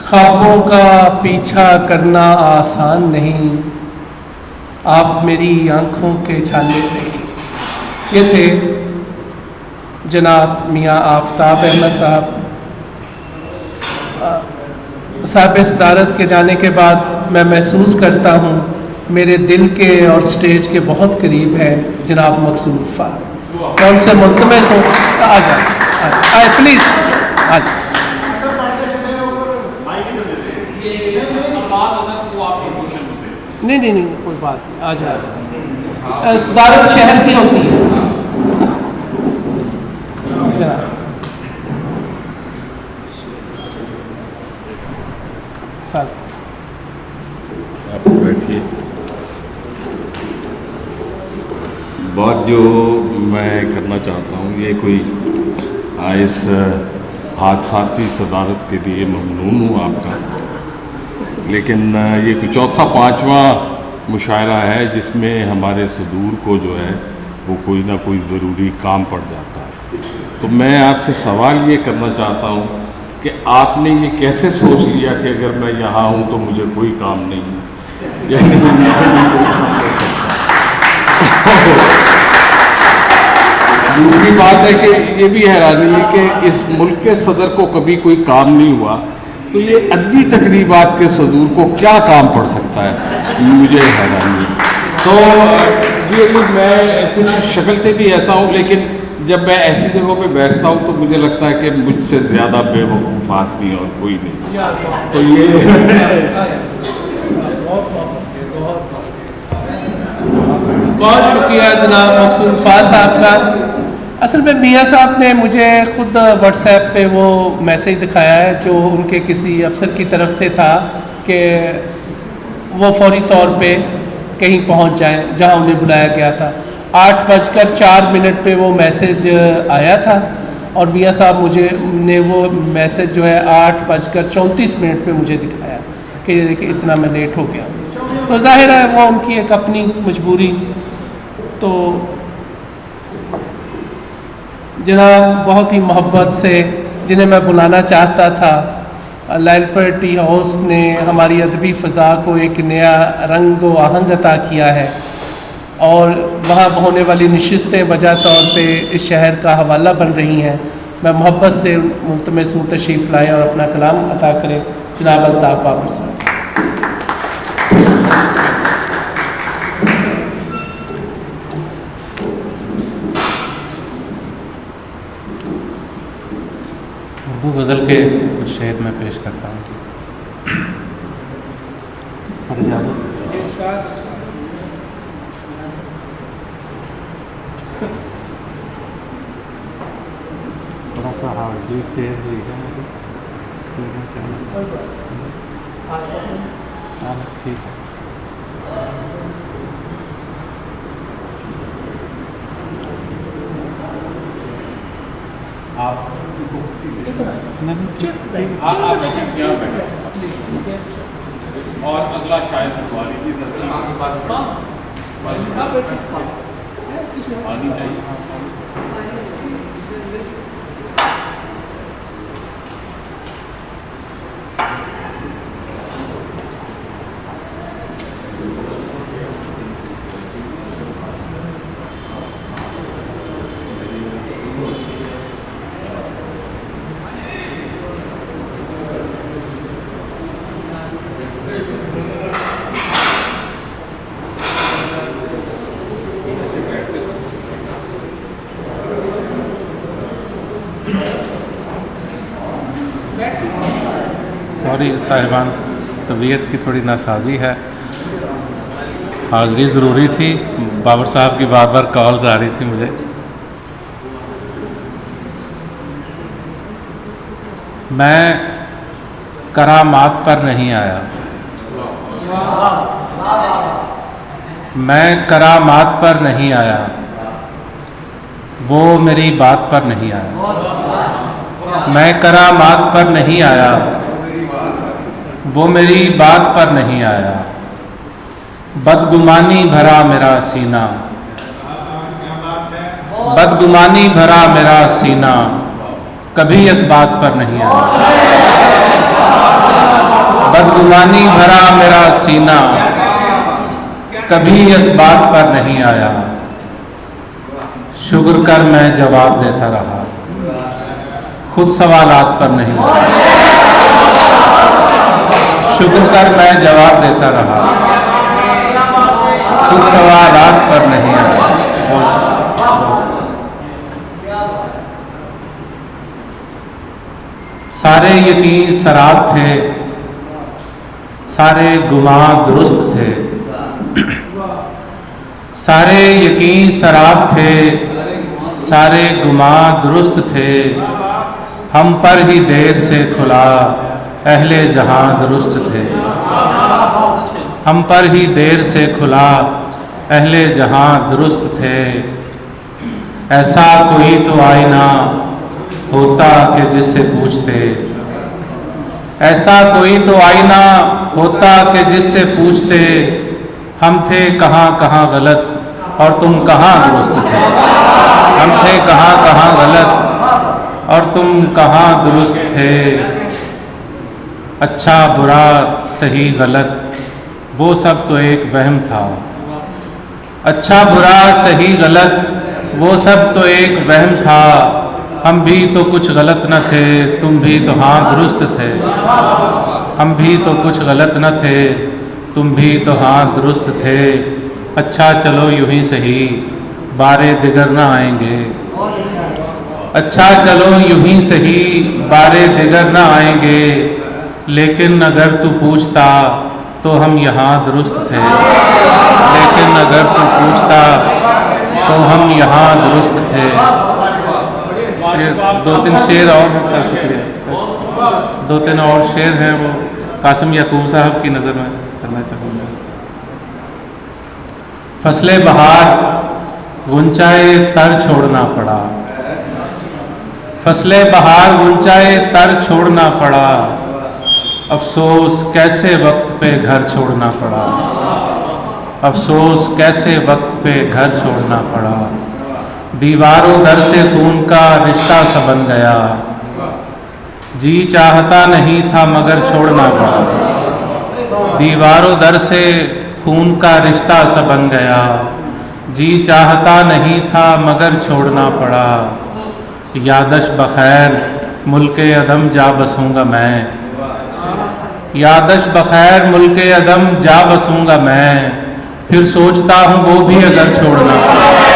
ख्वाबों का पीछा करना आसान नहीं, आप मेरी आंखों के छाले देखें। ये थे जनाब मियाँ आफ्ताब अहमद साहब। साहिब सदारत के जाने के बाद मैं महसूस करता हूँ मेरे दिल के और स्टेज के बहुत करीब है जनाब मकसूद फ़ार। मैं उनसे मुल्तमस हूँ, आ जाए प्लीज़ आ जाए। नहीं, कोई बात नहीं, आ जाए। सदारत शहर की होती है जनाब। आप बैठिए। बात जो मैं करना चाहता हूँ, ये कोई इस हादसाती सदारत के लिए ममनून हूँ आपका, लेकिन ये कोई चौथा पांचवा मुशायरा है जिसमें हमारे सदूर को जो है वो कोई ना कोई ज़रूरी काम पड़ जाता है। तो मैं आपसे सवाल ये करना चाहता हूँ कि आपने ये कैसे सोच लिया कि अगर मैं यहाँ हूँ तो मुझे कोई काम नहीं है, यानी दूसरी बात है कि ये भी हैरानी है कि इस मुल्क के सदर को कभी कोई काम नहीं हुआ, तो ये अदबी तकरीबात के सदूर को क्या काम पड़ सकता है, मुझे हैरानी है। तो ये मैं कुछ शक्ल से भी ऐसा हूँ, लेकिन जब मैं ऐसी जगहों पे बैठता हूँ तो मुझे लगता है कि मुझसे ज़्यादा बेवकूफ़ आदमी और कोई नहीं। तो ये बहुत शुक्रिया जनाब मकसूद फ़ार साहब का। असल में मियाँ साहब ने मुझे ख़ुद व्हाट्सएप पे वो मैसेज दिखाया है जो उनके किसी अफसर की तरफ से था कि वो फौरी तौर पे कहीं पहुंच जाएं जहां उन्हें बुलाया गया था। 8:04 पे वो मैसेज आया था और मियाँ साहब ने वो मैसेज जो है 8:34 पे मुझे दिखाया कि ये देखिए इतना मैं लेट हो गया। तो जाहिर है वो उनकी एक अपनी मजबूरी। तो जनाब बहुत ही मोहब्बत से जिन्हें मैं बुलाना चाहता था, लालपुर टी हाउस ने हमारी अदबी फ़ज़ा को एक नया रंग व आहंग अता किया है और वहाँ होने वाली नशिस्तें वजह तौर पे इस शहर का हवाला बन रही हैं। मैं मोहब्बत से मुल्तमस हूँ तशरीफ़ लाएँ और अपना कलाम अता करें जनाब अल्ताफ़ बाबर साहब। उर्दू गज़ल के कुछ शेर मैं पेश करता हूँ। थोड़ा सा हार्ट बीट तेज हुई है मुझे, ठीक है। आप और अगला शायद वाली आनी चाहिए। सॉरी साहिबान, तबीयत की थोड़ी नासाजी है। हाज़री ज़रूरी थी, बाबर साहब की बार बार कॉल्स आ रही थी मुझे। मैं करामात पर नहीं आया, मैं करामात पर नहीं आया, वो मेरी बात पर नहीं आया। मैं करामात पर नहीं आया, वो मेरी बात पर नहीं आया। बदगुमानी भरा मेरा सीना, बदगुमानी भरा मेरा सीना, कभी इस बात पर नहीं आया। बदगुमानी भरा मेरा सीना कभी इस बात पर नहीं आया। शुक्र कर मैं जवाब देता रहा, खुद सवालात पर नहीं आया। शुक्र कर मैं जवाब देता रहा, खुद सवालात पर नहीं आया। सारे यकीन सराब थे, सारे गुमा दुरुस्त थे। सारे यकीन सराब थे, सारे गुमा दुरुस्त थे। हम पर ही देर से खुला अहले जहां दुरुस्त थे। हम पर ही देर से खुला अहले जहां दुरुस्त थे। ऐसा कोई तो आईना होता कि जिससे पूछते, ऐसा कोई तो आईना होता कि जिससे पूछते, हम थे कहाँ कहाँ गलत और तुम कहाँ दुरुस्त थे। हम थे कहाँ कहाँ गलत और तुम कहाँ दुरुस्त थे। अच्छा बुरा सही गलत वो सब तो एक वहम था। अच्छा बुरा सही गलत वो सब तो एक वहम था। हम भी तो कुछ गलत न थे, तुम भी तो हाँ दुरुस्त थे। हम भी तो कुछ गलत न थे, तुम भी तो हाँ दुरुस्त थे। अच्छा चलो यूं ही सही बारे दिगर न आएंगे। अच्छा चलो यूं ही सही बारे दिगर न आएंगे। लेकिन अगर तू पूछता तो हम यहाँ दुरुस्त थे। लेकिन अगर तू पूछता तो हम यहाँ दुरुस्त थे। ये 2-3 शेर और हैं सर, शुक्रिया। 2-3 और शेर हैं, वो कासिम याकूब साहब की नज़र में करना चाहूँगा। फसले बहार गुंचाए तर छोड़ना पड़ा। फसले बहार गुंचाए तर छोड़ना पड़ा। अफसोस कैसे वक्त पे घर छोड़ना पड़ा। अफसोस कैसे वक्त पे घर छोड़ना पड़ा। दीवारों दर से खून का रिश्ता सा बन गया। जी चाहता नहीं था मगर छोड़ना पड़ा। दीवारों दर से खून का रिश्ता सा बन गया। जी चाहता नहीं था मगर छोड़ना पड़ा। यादश बखैर मुल्के अदम जा बसूंगा मैं। यादश बखैर मुल्के अदम जा बसूंगा मैं। फिर सोचता हूँ वो भी अगर छोड़ना पड़ा।